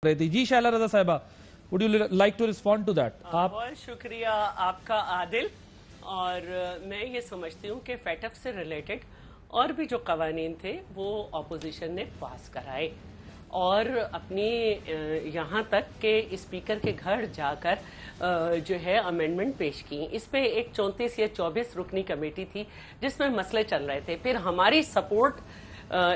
रही थी। जी शैला रज़ा साहिबा, would you like to respond to that? आप बहुत शुक्रिया आपका आदिल। और मैं ये समझती हूँ कि फैटफ से रिलेटेड और भी जो कवानीन थे वो अपोजिशन ने पास कराए और अपनी यहाँ तक के स्पीकर के घर जाकर जो है अमेंडमेंट पेश की। इस पे एक 34 या 24 रुकनी कमेटी थी जिसमें मसले चल रहे थे। फिर हमारी सपोर्ट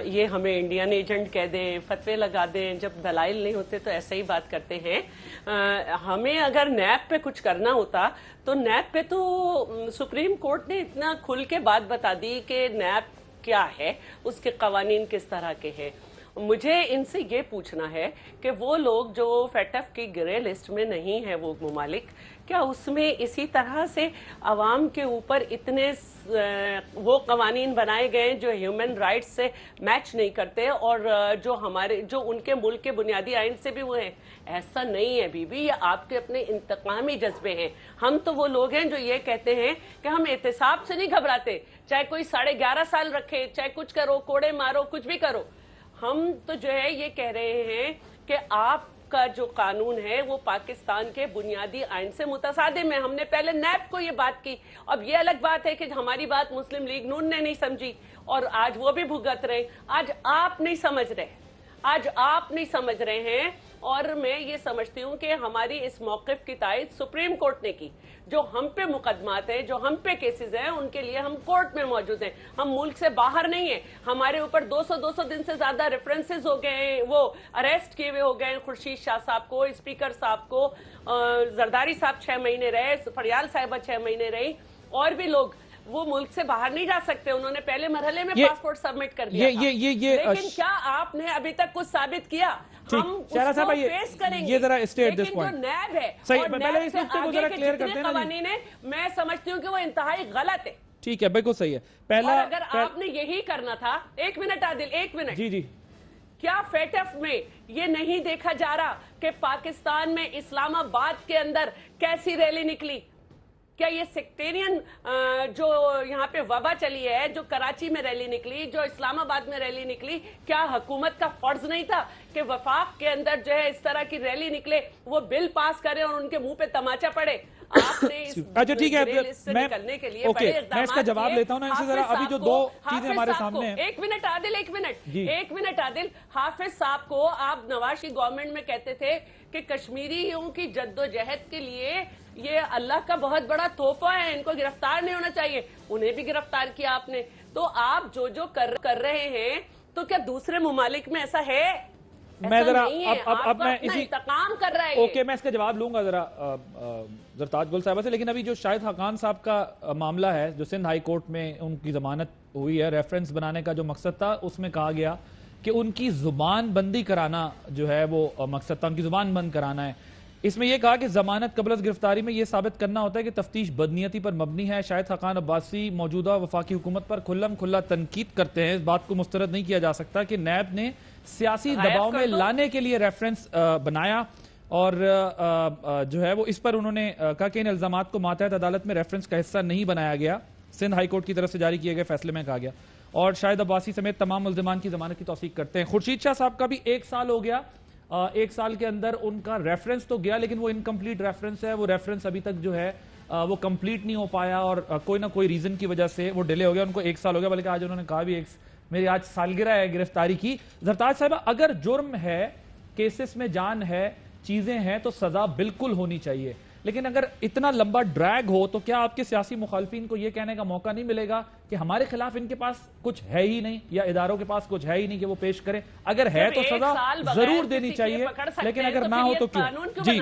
ये हमें इंडियन एजेंट कह दें, फतवे लगा दें, जब दलाइल नहीं होते तो ऐसे ही बात करते हैं। हमें अगर नैब पे कुछ करना होता तो नैब पे तो सुप्रीम कोर्ट ने इतना खुल के बात बता दी कि नैब क्या है, उसके कवानीन किस तरह के हैं। मुझे इनसे ये पूछना है कि वो लोग जो फैटफ की ग्रे लिस्ट में नहीं है वो ममालिक, क्या उसमें इसी तरह से अवाम के ऊपर इतने वो कवानीन बनाए गए जो ह्यूमन राइट्स से मैच नहीं करते और जो उनके मुल्क के बुनियादी आइन से भी वो हैं? ऐसा नहीं है बीबी, ये आपके अपने इंतकामी जज्बे हैं। हम तो वो लोग हैं जो ये कहते हैं कि हम एहतसाब से नहीं घबराते, चाहे कोई 11.5 साल रखे, चाहे कुछ करो, कोड़े मारो, कुछ भी करो। हम तो जो है ये कह रहे हैं कि आपका जो कानून है वो पाकिस्तान के बुनियादी आइन से मुतसादिम है। हमने पहले नैब को ये बात की। अब ये अलग बात है कि हमारी बात मुस्लिम लीग नून ने नहीं समझी और आज वो भी भुगत रहे। आज आप नहीं समझ रहे, आज आप नहीं समझ रहे हैं। और मैं ये समझती हूँ कि हमारी इस मौक़िफ़ की तायद सुप्रीम कोर्ट ने की। जो हम पे मुकदमात हैं, जो हम पे केसेस हैं, उनके लिए हम कोर्ट में मौजूद हैं। हम मुल्क से बाहर नहीं हैं। हमारे ऊपर 200 दिन से ज्यादा रेफरेंसेस हो गए हैं, वो अरेस्ट किए हुए हो गए हैं। खुर्शीद शाह साहब को, स्पीकर साहब को, जरदारी साहब 6 महीने रहे, फरियाल साहिबा 6 महीने रही, और भी लोग वो मुल्क से बाहर नहीं जा सकते। उन्होंने पहले मरहले में पासपोर्ट सबमिट कर दिया था। लेकिन क्या आपने अभी तक कुछ साबित किया? हम उसको फेस करेंगे। ये जरा स्टे एट दिस पॉइंट। जो नैब है और नैब से आगे के जितने कवानीन है, मैं समझती हूँ कि वो इंतहाई गलत है। ठीक है, बिल्कुल सही है। पहला अगर आपने यही करना था, 1 मिनट आदिल, 1 मिनट। जी जी, क्या फैटफ में ये नहीं देखा जा रहा कि पाकिस्तान में इस्लामाबाद के अंदर कैसी रैली निकली? क्या ये सेक्टेरियन जो यहाँ पे वबा चली है, जो कराची में रैली निकली, जो इस्लामाबाद में रैली निकली, क्या हुकूमत का फर्ज नहीं था कि वफाक के अंदर जो है इस तरह की रैली निकले, वो बिल पास करे और उनके मुंह पे तमाचा पड़े? आपने अच्छा ठीक है, निकलने के लिए मैं इसका जवाब लेता हूँ ना इनसे जरा। अभी जो 2 चीजें हमारे सामने हैं। 1 मिनट आदिल, 1 मिनट आदिल। हाफिज साहब को आप नवाज की गवर्नमेंट में कहते थे कि कश्मीरियों की जद्दोजहद के लिए ये अल्लाह का बहुत बड़ा तोहफा है, इनको गिरफ्तार नहीं होना चाहिए। उन्हें भी गिरफ्तार किया आपने। तो आप जो कर रहे हैं, तो क्या दूसरे ममालिक में ऐसा है? मैं जरा अब मैं इसी इंतकाम कर रहा है। ओके, मैं इसका जवाब लूंगा जरा जरताज गुल साहिबा से। लेकिन अभी जो शाहिद हकान साहब का मामला है, जो सिंध हाई कोर्ट में उनकी जमानत हुई है, रेफरेंस बनाने का जो मकसद था, उसमें कहा गया कि उनकी जुबान बंदी कराना जो है वो मकसद था, उनकी जुबान बंद कराना है। इसमें यह कहा कि जमानत कबल गिरफ्तारी में यह साबित करना होता है कि तफ्तीश बदनीयती पर मबनी है। शाहिद हकान अब्बासी मौजूदा वफाकी हुकूमत पर खुल्लम खुल्ला तनकीद करते हैं। इस बात को मुस्तरद नहीं किया जा सकता कि नैब ने सियासी दबाव में लाने के लिए रेफरेंस बनाया और जो है वो इस पर उन्होंने कहा कि इन इल्जामात को मातहत अदालत में रेफरेंस का हिस्सा नहीं बनाया गया। सिंध हाई कोर्ट की तरफ से जारी किए गए फैसले में कहा गया। और शाहिद अब्बासी समेत तमाम मुल्जिमान की जमानत की तौसीक करते हैं। खुर्शीद शाह साहब का भी 1 साल हो गया। 1 साल के अंदर उनका रेफरेंस तो गया, लेकिन वो इनकम्प्लीट रेफरेंस है। वो रेफरेंस अभी तक जो है वो कंप्लीट नहीं हो पाया और कोई ना कोई रीजन की वजह से वो डिले हो गया। उनको 1 साल हो गया, बल्कि आज उन्होंने कहा भी मेरी आज सालगिरह है गिरफ्तारी की। जरताज साहिबा, अगर जुर्म है, केसेस में जान है, चीजें हैं, तो सजा बिल्कुल होनी चाहिए। लेकिन अगर इतना लंबा ड्रैग हो तो क्या आपके सियासी मुखालफिन को यह कहने का मौका नहीं मिलेगा कि हमारे खिलाफ इनके पास कुछ है ही नहीं, या इदारों के पास कुछ है ही नहीं कि वो पेश करें? अगर है तो सजा जरूर देनी चाहिए, लेकिन अगर ना हो तो क्यों? जी।